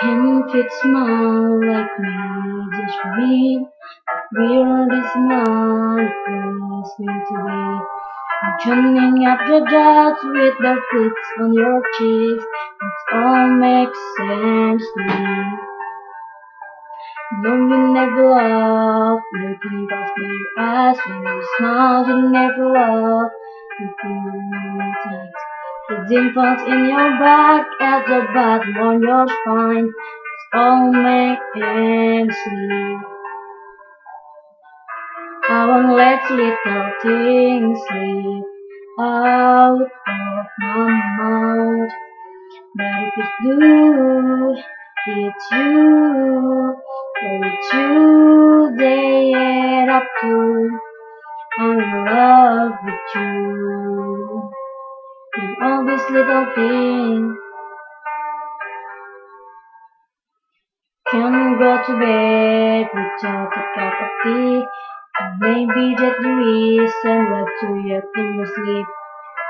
And if it smile like me, just for me, weird is not a place meant to be. I'm turning up the dots with the flicks on your cheeks. It all makes sense to me. No, you never love looking past my eyes when you smile. You never love looking tight. The dimples in your back at the bottom on your spine. It's all make ends meet. I won't let little things slip out of my mouth. But if it do, it's you. Oh, it's you they add up to. I'm in love with you. And all these little things can go to bed without a cup of tea. Maybe that's the reason why to your in sleep.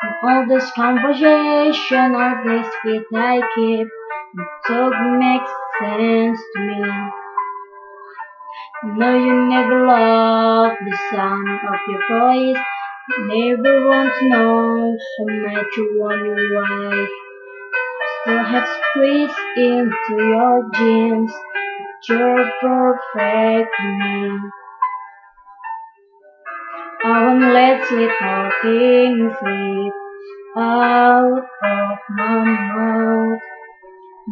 And all this conversation are this fit I keep. It don't make sense to me. No, you never loved the sound of your voice. Never want to know how much you want your wife. Still have squeezed into your jeans. You're perfect to me. I won't let little things slip out of my mouth.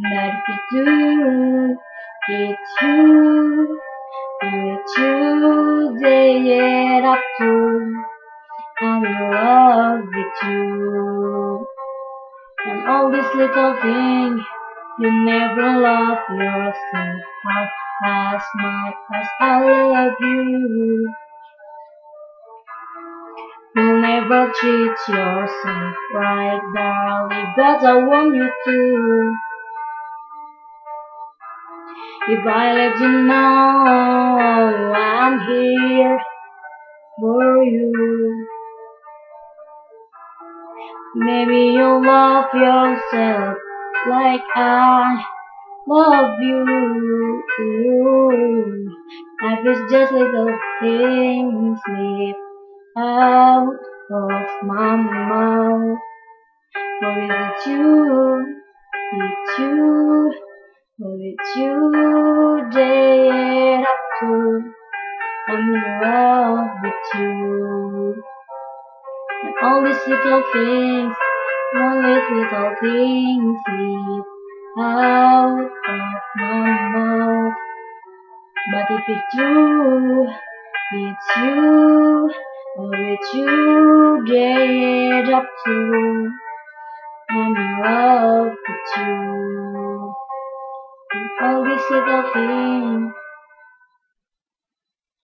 But if you do, it's you. With you, they add up to. I'm in love with you. And all these little things, you never love yourself half as much as I love you. You'll never treat yourself right, darling, but I want you to. If I let you know I'm here for you, maybe you'll love yourself like I love you. Life is just little things slip out of my mouth. For it's you, it's you, for it's you, they add up to. I'm in love with you. And all these little things, all these little things slip out of my mouth. But if it's true, it's you, oh it's you, they add up to. I'm in love with you. And all these little things.